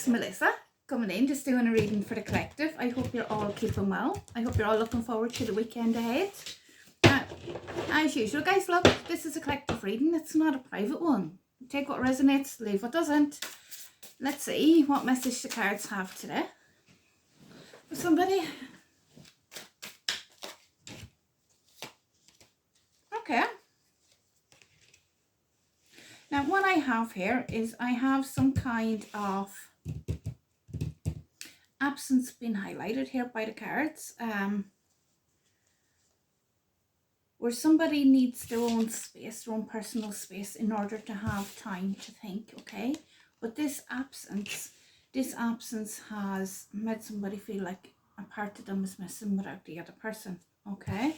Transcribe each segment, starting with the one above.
it's Melissa coming in, just doing a reading for the collective. I hope you're all keeping well. I hope you're all looking forward to the weekend ahead. As usual, guys, look, this is a collective reading. It's not a private one. Take what resonates, leave what doesn't. Let's see what message the cards have today for somebody. Okay. Now, what I have here is I have some kind of absence being highlighted here by the cards, where somebody needs their own space, their own personal space in order to have time to think, okay? But this absence has made somebody feel like a part of them is missing without the other person, okay?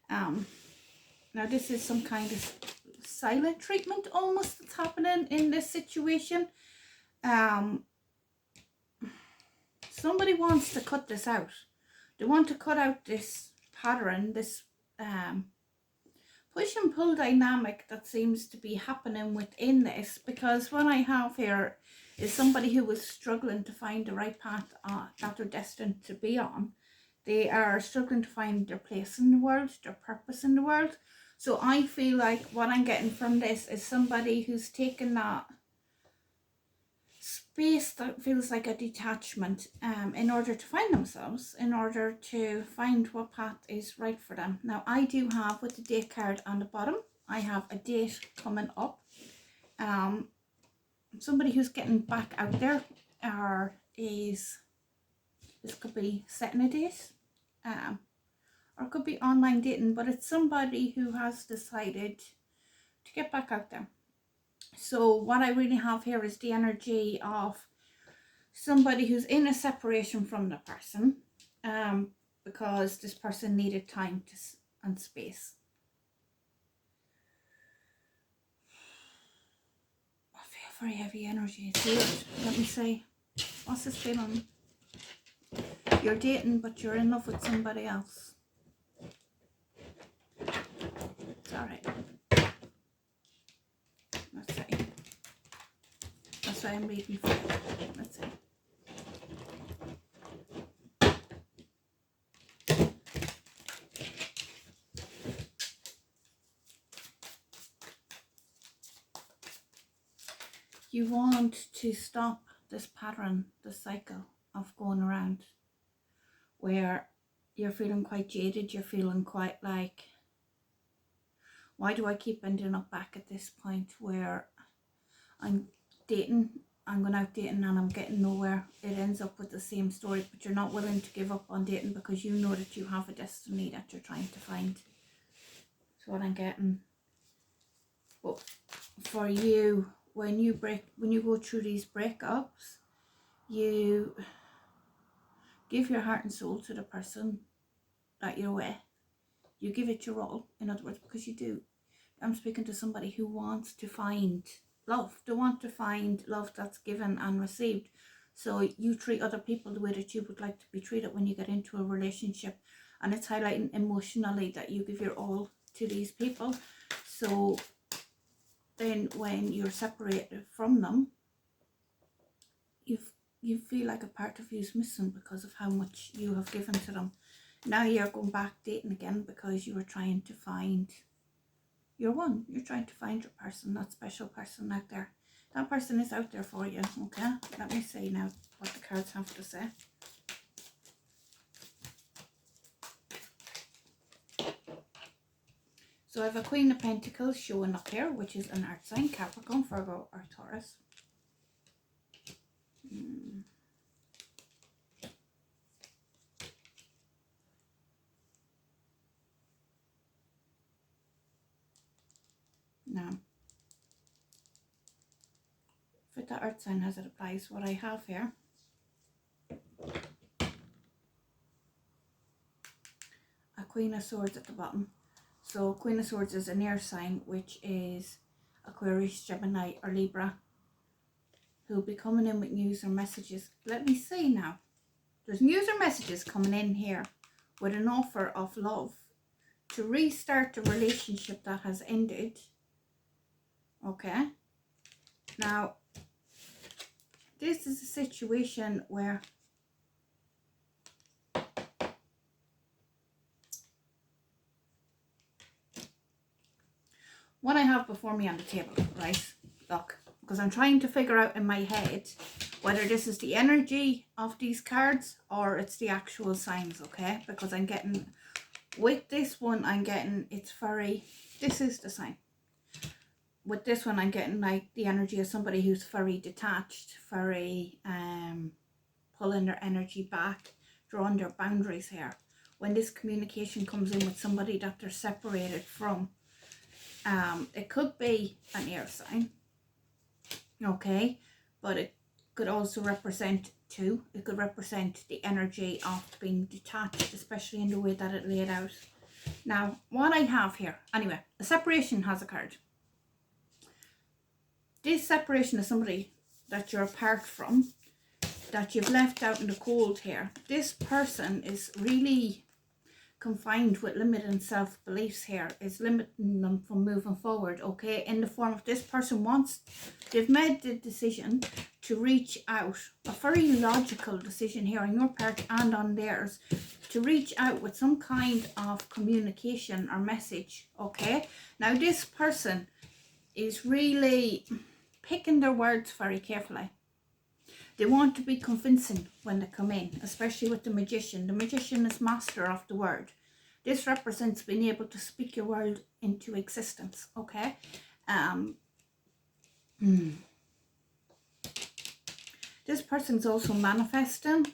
Now this is some kind of silent treatment almost that's happening in this situation. Somebody wants to cut this out. They want to cut out this pattern, this push and pull dynamic that seems to be happening within this, because what I have here is somebody who was struggling to find the right path that they're destined to be on. They are struggling to find their place in the world, their purpose in the world. So I feel like what I'm getting from this is somebody who's taken that space that feels like a detachment in order to find themselves, in order to find what path is right for them. Now I do have, with the date card on the bottom, I have a date coming up. Somebody who's getting back out there, or this could be setting a date, or it could be online dating, but it's somebody who has decided to get back out there. So what I really have here is the energy of somebody who's in a separation from the person, because this person needed time and space. I feel very heavy energy. It's weird. Let me see. What's this feeling? You're dating, but you're in love with somebody else. It's alright. Let's see. That's what I'm reading for. Let's see. You want to stop this pattern, the cycle of going around, where you're feeling quite jaded, you're feeling quite like, why do I keep ending up back at this point where I'm dating, I'm going out dating and I'm getting nowhere. It ends up with the same story, but you're not willing to give up on dating because you know that you have a destiny that you're trying to find. That's what I'm getting. But for you, when you go through these breakups, you give your heart and soul to the person that you're with. You give it your all, in other words, because you do. I'm speaking to somebody who wants to find love. They want to find love that's given and received. So you treat other people the way that you would like to be treated when you get into a relationship. And it's highlighting emotionally that you give your all to these people. So then when you're separated from them, you feel like a part of you is missing because of how much you have given to them. Now you're going back dating again because you were trying to find your one. You're trying to find your person, that special person out there. That person is out there for you, okay? Let me see now what the cards have to say. So I have a Queen of Pentacles showing up here, which is an earth sign, Capricorn, Virgo, or Taurus. Now, for the earth sign as it applies, what I have here, a Queen of Swords at the bottom. So Queen of Swords is an air sign, which is Aquarius, Gemini, or Libra, who'll be coming in with news or messages. Let me see now. There's news or messages coming in here with an offer of love to restart a relationship that has ended. Okay. Now, this is a situation where what I have before me on the table, right? Look, because I'm trying to figure out in my head whether this is the energy of these cards or it's the actual signs, okay? Because I'm getting, with this one, I'm getting, it's very, this is the sign. With this one, I'm getting like the energy of somebody who's very detached, very pulling their energy back, drawing their boundaries here. When this communication comes in with somebody that they're separated from, it could be an air sign, okay, but it could also represent two. It could represent the energy of being detached, especially in the way that it laid out. Now, what I have here, anyway, a separation has occurred. This separation is somebody that you're apart from, that you've left out in the cold here. This person is really confined with limiting self-beliefs here, is limiting them from moving forward, okay, in the form of this person wants, they've made the decision to reach out, a very logical decision here on your part and on theirs, to reach out with some kind of communication or message, okay. Now this person is really picking their words very carefully. They want to be convincing when they come in, especially with the magician. The magician is master of the word. This represents being able to speak your word into existence, okay? This person's also manifesting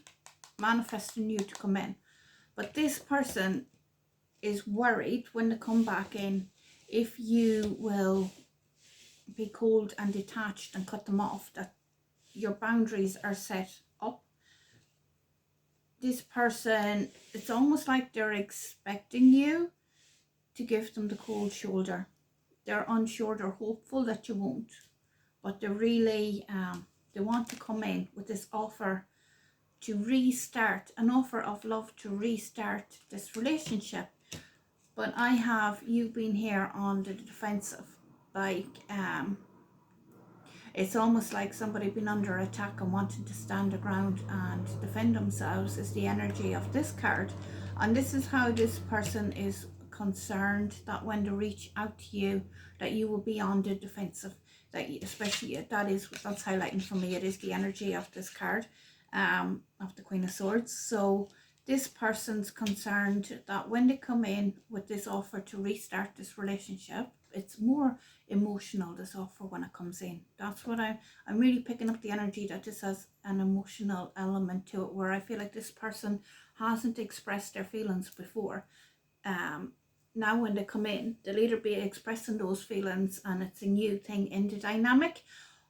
you to come in. But this person is worried when they come back in if you will be cold and detached and cut them off, that your boundaries are set up. This person, it's almost like they're expecting you to give them the cold shoulder. They're unsure, they're hopeful that you won't, but they're really, they want to come in with this offer to restart, an offer of love to restart this relationship. But I have you been here on the defensive, like, it's almost like somebody being under attack and wanting to stand their ground and defend themselves is the energy of this card. And this is how this person is concerned, that when they reach out to you, that you will be on the defensive. That you, especially, that's highlighting for me, it is the energy of this card, of the Queen of Swords. So this person's concerned that when they come in with this offer to restart this relationship, it's more emotional, this offer, when it comes in. That's what I'm really picking up the energy, that this has an emotional element to it, where I feel like this person hasn't expressed their feelings before. Now when they come in, they'll either be expressing those feelings and it's a new thing in the dynamic,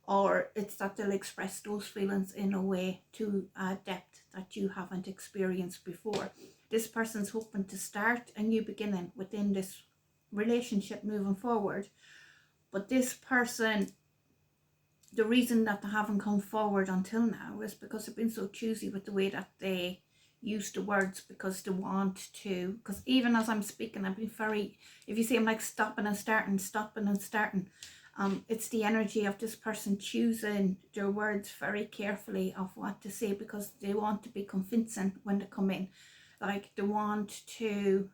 or it's that they'll express those feelings in a way to a depth that you haven't experienced before. This person's hoping to start a new beginning within this relationship moving forward, but this person, the reason that they haven't come forward until now is because they've been so choosy with the way that they use the words, because they want to, because even as I'm speaking, I've been very, if you see, I'm like stopping and starting, it's the energy of this person choosing their words very carefully of what to say, because they want to be convincing when they come in. Like, they want to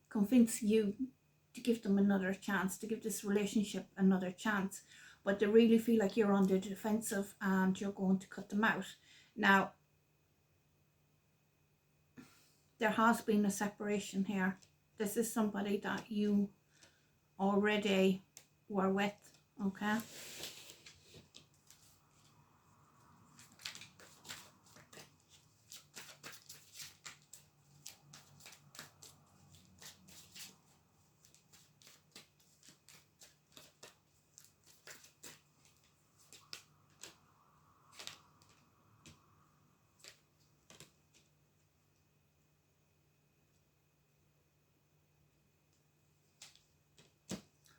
convince you to give them another chance, to give this relationship another chance, but they really feel like you're on the defensive and you're going to cut them out. Now, there has been a separation here. This is somebody that you already were with, okay?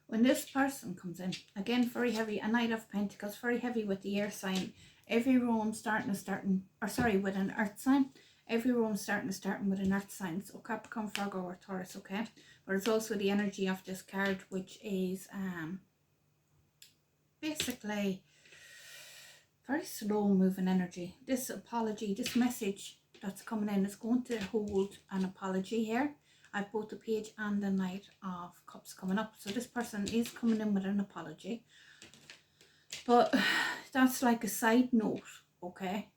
When this person comes in, again, very heavy, a Knight of Pentacles, very heavy with the air sign. Every row I'm with an earth sign. Every row I'm starting with an earth sign. So Capricorn, Virgo or Taurus, okay? But it's also the energy of this card, which is basically very slow moving energy. This apology, this message that's coming in is going to hold an apology here. I've both the Page and the Knight of Cups coming up. So this person is coming in with an apology. But that's like a side note, okay?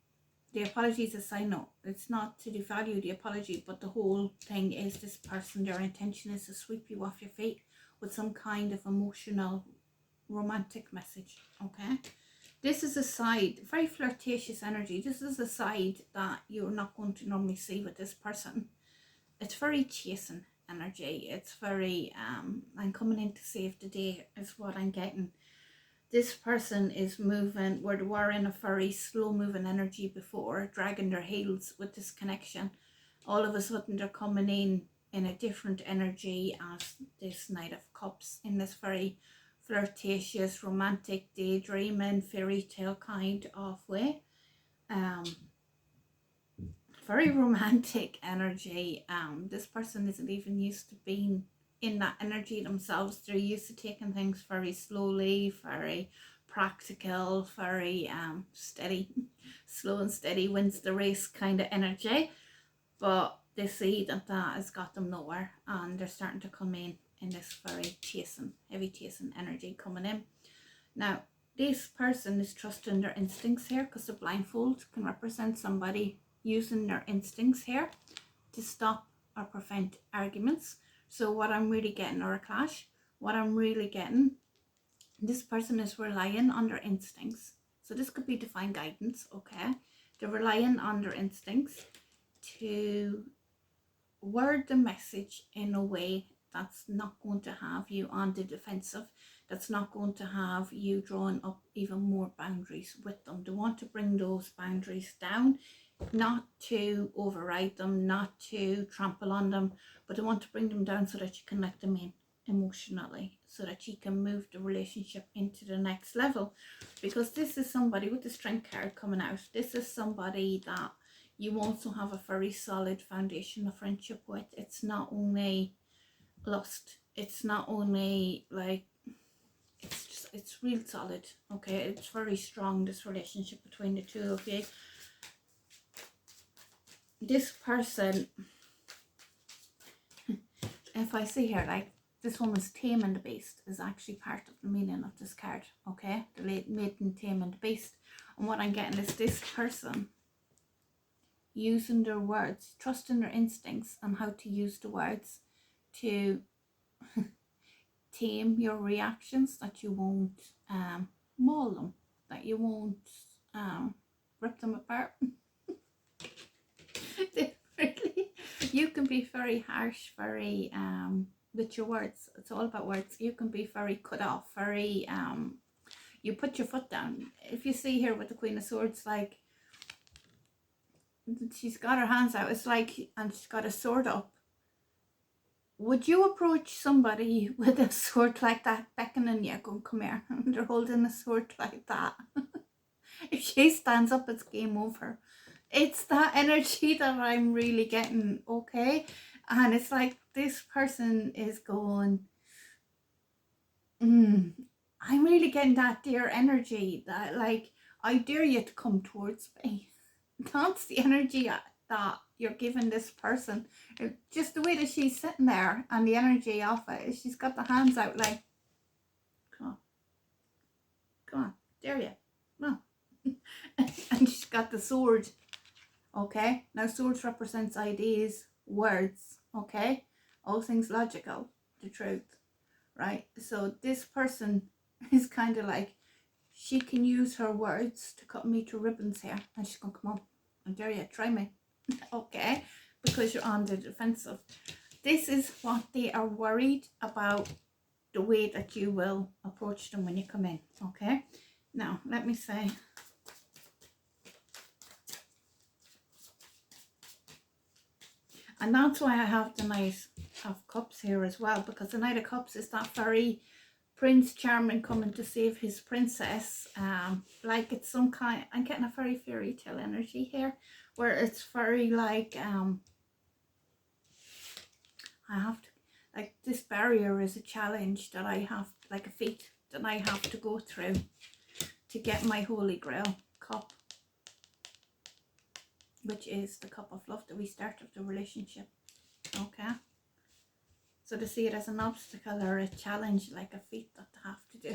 The apology is a side note. It's not to devalue the apology, but the whole thing is this person, their intention is to sweep you off your feet with some kind of emotional, romantic message, okay? This is a side, very flirtatious energy. This is a side that you're not going to normally see with this person. It's very chasing energy. It's very, I'm coming in to save the day is what I'm getting. This person is moving, where they were in a very slow moving energy before, dragging their heels with this connection. All of a sudden they're coming in a different energy as this Knight of Cups, in this very flirtatious, romantic, daydreaming, fairy tale kind of way. Very romantic energy. This person isn't even used to being in that energy themselves. They're used to taking things very slowly, very practical, very steady. Slow and steady wins the race kind of energy. But they see that that has got them nowhere, and they're starting to come in this very chasing, heavy chasing energy coming in. Now, this person is trusting their instincts here, because the blindfold can represent somebody using their instincts here to stop or prevent arguments. So what I'm really getting, or a clash, what I'm really getting, this person is relying on their instincts. So this could be divine guidance, okay? They're relying on their instincts to word the message in a way that's not going to have you on the defensive, that's not going to have you drawing up even more boundaries with them. They want to bring those boundaries down, not to override them, not to trample on them, but they want to bring them down so that you can let them in emotionally, so that you can move the relationship into the next level. Because this is somebody with the Strength card coming out. This is somebody that you also have a very solid foundation of friendship with. It's not only lust, it's not only like, it's real solid, okay? It's very strong, this relationship between the two of you. This person, if I see here, like, this woman's taming the beast is actually part of the meaning of this card, okay? The late maiden taming the beast. And what I'm getting is this person using their words, trusting their instincts on how to use the words to tame your reactions, that you won't maul them, that you won't rip them apart. Really, you can be very harsh, very with your words. It's all about words. You can be very cut off, very you put your foot down. If you see here with the Queen of Swords, like, she's got her hands out, it's like, and she's got a sword up. Would you approach somebody with a sword like that, beckoning you, going, come here, and they're holding a sword like that? If she stands up, it's game over. It's that energy that I'm really getting, okay? And it's like this person is going, I'm really getting that dare energy, that like, I dare you to come towards me. That's the energy that you're giving this person. Just the way that she's sitting there, and the energy of it, she's got the hands out like, come on, dare you, come on. And she's got the sword, okay? Now swords represents ideas, words, okay? All things logical, the truth, right? So this person is kind of like, she can use her words to cut me to ribbons here, and she's going, come on, I dare you, try me. Okay, because you're on the defensive. This is what they are worried about, the way that you will approach them when you come in, okay? Now, let me say, and that's why I have the Knight of Cups here as well, because the Knight of Cups is that very Prince Charming coming to save his princess. Like, it's some kind, I'm getting a very fairy tale energy here, where it's very like, I have to, like, this barrier is a challenge that I have, like a feat that I have to go through to get my holy grail Cup, which is the cup of love, the restart of the relationship. Okay, so to see it as an obstacle or a challenge, like a feat that they have to do.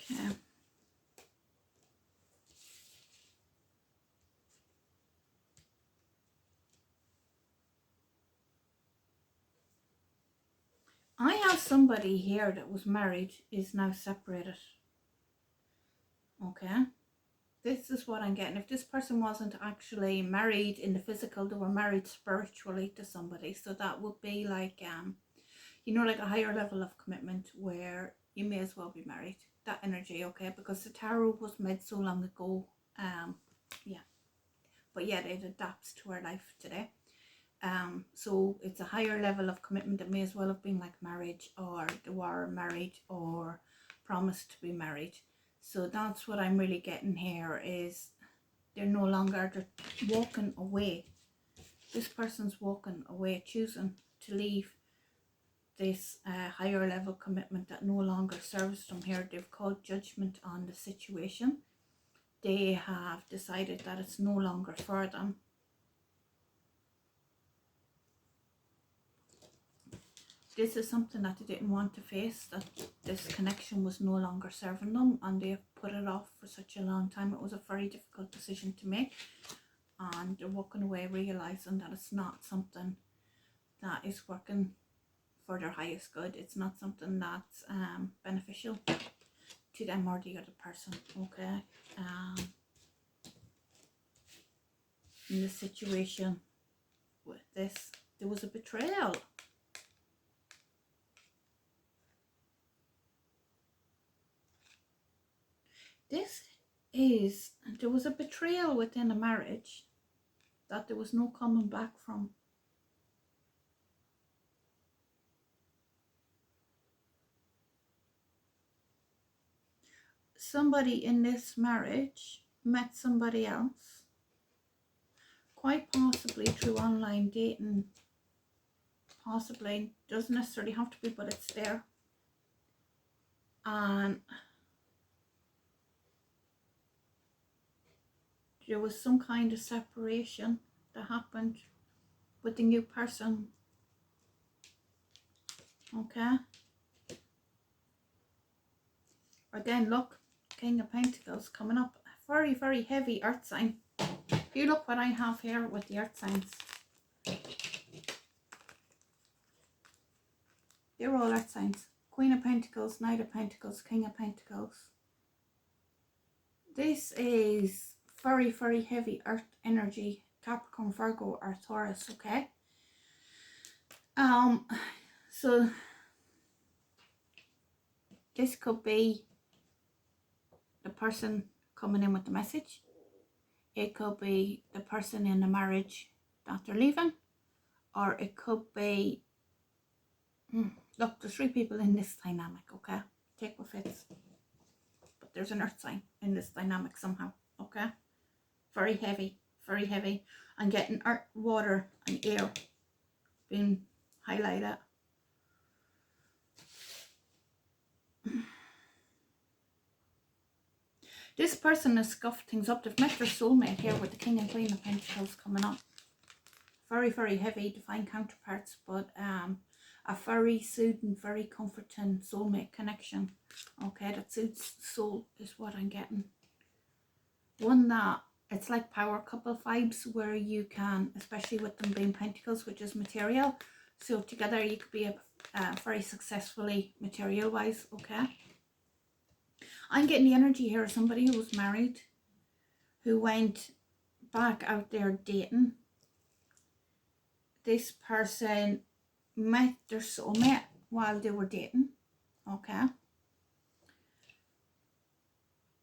Okay. I have somebody here that was married, is now separated. Okay. This is what I'm getting. If this person wasn't actually married in the physical, they were married spiritually to somebody. So that would be like, you know, like a higher level of commitment where you may as well be married. That energy, okay? Because the tarot was made so long ago. Yeah. But yet it adapts to our life today. So it's a higher level of commitment that may as well have been like marriage, or they were married or promised to be married. So that's what I'm really getting here, is they're no longer, they're walking away. This person's walking away, choosing to leave this higher level commitment that no longer serves them here. They've called judgment on the situation. They have decided that it's no longer for them. This is something that they didn't want to face, that this connection was no longer serving them, and they have put it off for such a long time. It was a very difficult decision to make, and they're walking away realizing that it's not something that is working for their highest good. It's not something that's beneficial to them or the other person. Okay. In this situation with this, there was a betrayal. There was a betrayal within a marriage that there was no coming back from. Somebody in this marriage met somebody else, quite possibly through online dating. Possibly, doesn't necessarily have to be, but it's there. And there was some kind of separation that happened with the new person. Okay. Again, look, King of Pentacles coming up. Very, very heavy earth sign. If you look what I have here with the earth signs, they're all earth signs. Queen of Pentacles, Knight of Pentacles, King of Pentacles. This is very, very heavy earth energy. Capricorn, Virgo, or Taurus, okay? So this could be the person coming in with the message. It could be the person in the marriage that they're leaving. Or it could be, look, there's three people in this dynamic, okay? Take what fits. But there's an earth sign in this dynamic somehow, okay? Very heavy, very heavy. I'm getting earth, water, and air being highlighted. This person has scuffed things up. They've met their soulmate here with the King and Queen of Pentacles coming up. Very, very heavy, divine counterparts, but a very soothing, very comforting soulmate connection. Okay, that suits soul is what I'm getting. One that, it's like power couple vibes, where you can, especially with them being pentacles, which is material, so together you could be very successfully material wise. Okay, I'm getting the energy here of somebody who was married, who went back out there dating. This person met their soulmate while they were dating, okay,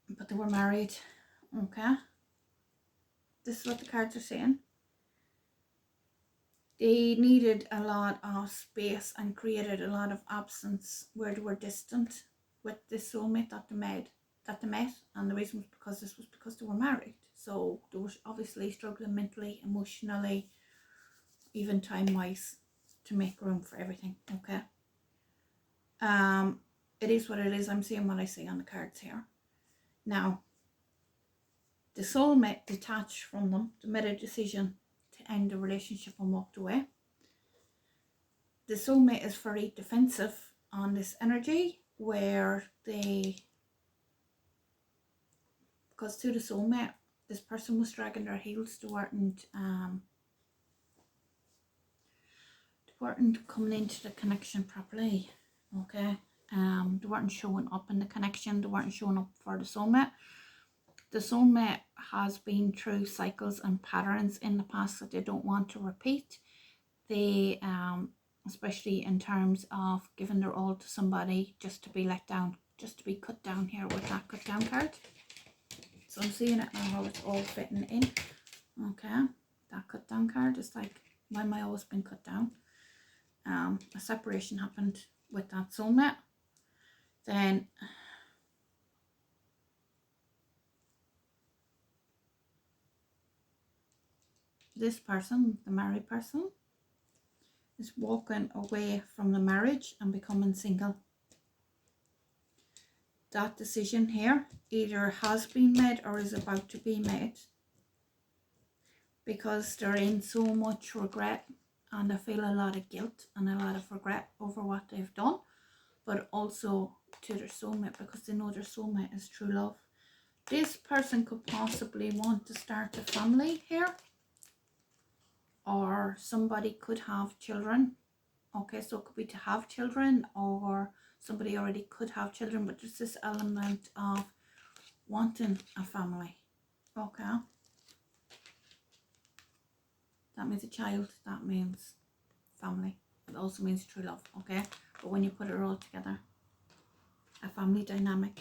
but they were married. Okay, this is what the cards are saying. They needed a lot of space and created a lot of absence where they were distant with the soulmate that they met, and the reason was because they were married. So they were obviously struggling mentally, emotionally, even time wise, to make room for everything. Okay. It is what it is. I'm seeing what I see on the cards here. Now, the soulmate detached from them. They made a decision to end the relationship and walked away. The soulmate is very defensive on this energy, where because to the soulmate, this person was dragging their heels. They weren't coming into the connection properly. Okay. They weren't showing up in the connection. They weren't showing up for the soulmate. The soulmate has been through cycles and patterns in the past that they don't want to repeat. They, especially in terms of giving their all to somebody just to be let down, just to be cut down here with that cut down card. So I'm seeing it now, how it's all fitting in. Okay, that cut down card is like, why am I always been cut down? A separation happened with that soulmate. Then this person, the married person, is walking away from the marriage and becoming single. That decision here either has been made or is about to be made, because they're in so much regret and they feel a lot of guilt and a lot of regret over what they've done, but also to their soulmate, because they know their soulmate is true love. This person could possibly want to start a family here, or somebody could have children. Okay, so it could be to have children, or somebody already could have children, but there's this element of wanting a family. Okay, that means a child, that means family, it also means true love. Okay, but when you put it all together, a family dynamic.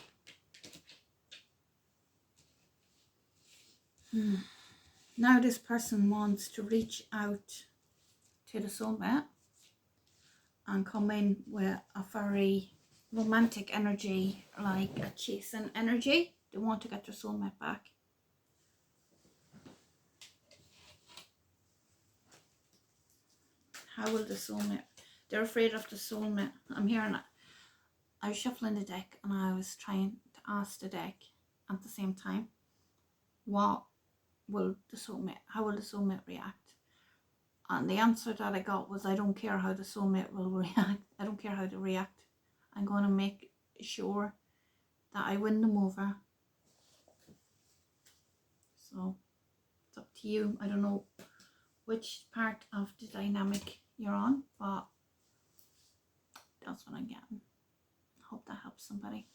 Now this person wants to reach out to the soulmate and come in with a very romantic energy, like a chasing energy. They want to get their soulmate back. How will the soulmate? They're afraid of the soulmate. I'm hearing it. I was shuffling the deck and I was trying to ask the deck at the same time, what will the soulmate, how will the soulmate react? And the answer that I got was, I don't care how the soulmate will react. I don't care how they react. I'm going to make sure that I win them over. So it's up to you. I don't know which part of the dynamic you're on, but that's what I'm getting. Hope that helps somebody.